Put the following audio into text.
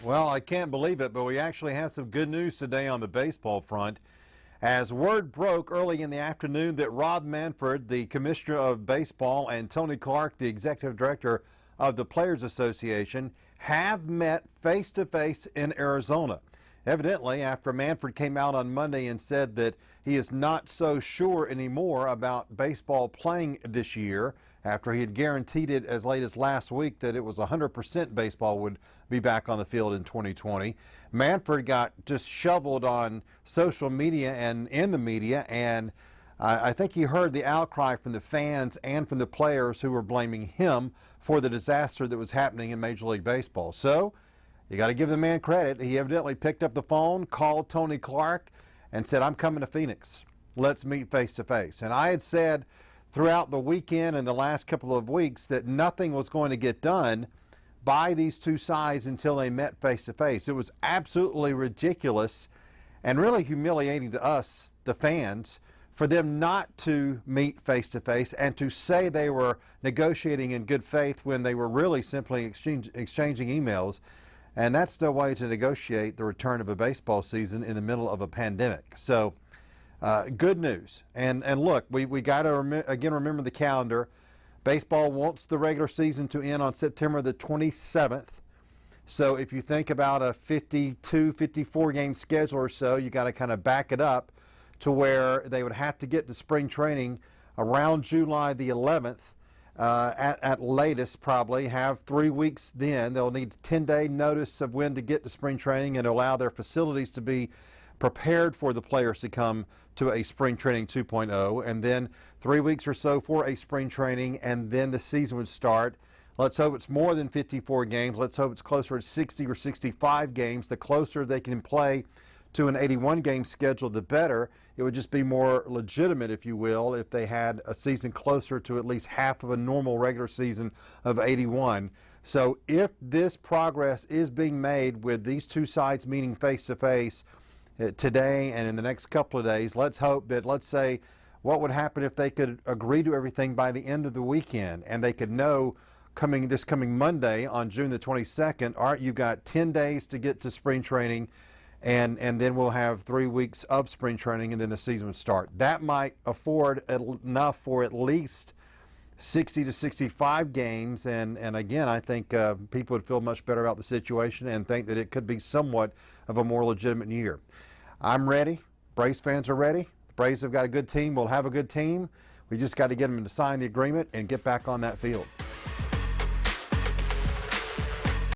Well, I can't believe it, but we actually have some good news today on the baseball front. As word broke early in the afternoon that Rob Manfred, the Commissioner of Baseball, and Tony Clark, the Executive Director of the Players Association, have met face-to-face in Arizona. Evidently, after Manfred came out on Monday and said that he is not so sure anymore about baseball playing this year, after he had guaranteed it as late as last week that it was 100% baseball would be back on the field in 2020. Manfred got just shoveled on social media and in the media, and I think he heard the outcry from the fans and from the players who were blaming him for the disaster that was happening in Major League Baseball. So you got to give the man credit. He evidently picked up the phone, called Tony Clark, and said, "I'm coming to Phoenix. Let's meet face to face." And I had said throughout the weekend and the last couple of weeks that nothing was going to get done by these two sides until they met face to face. It was absolutely ridiculous and really humiliating to us, the fans, for them not to meet face to face and to say they were negotiating in good faith when they were really simply exchanging emails. And that's no way to negotiate the return of a baseball season in the middle of a pandemic. So good news. And look, we got to again remember the calendar. Baseball wants the regular season to end on September the 27th. So if you think about a 52, 54 game schedule or so, you got to kind of back it up to where they would have to get to spring training around July the 11th. At latest, probably have 3 weeks then. They'll need 10-day notice of when to get to spring training and allow their facilities to be prepared for the players to come to a spring training 2.0, and then 3 weeks or so for a spring training, and then the season would start. Let's hope it's more than 54 games. Let's hope it's closer to 60 or 65 games. The closer they can play to an 81-game schedule, the better. It would just be more legitimate, if you will, if they had a season closer to at least half of a normal regular season of 81. So if this progress is being made with these two sides meeting face-to-face today and in the next couple of days, let's hope that, let's say, what would happen if they could agree to everything by the end of the weekend and they could know this coming Monday on June the 22nd, all right, you've got 10 days to get to spring training, and then we'll have 3 weeks of spring training, and then the season would start. That might afford enough for at least 60 to 65 games, and again, I think people would feel much better about the situation and think that it could be somewhat of a more legitimate year. I'm ready. Braves fans are ready. The Braves have got a good team. We'll have a good team. We just got to get them to sign the agreement and get back on that field.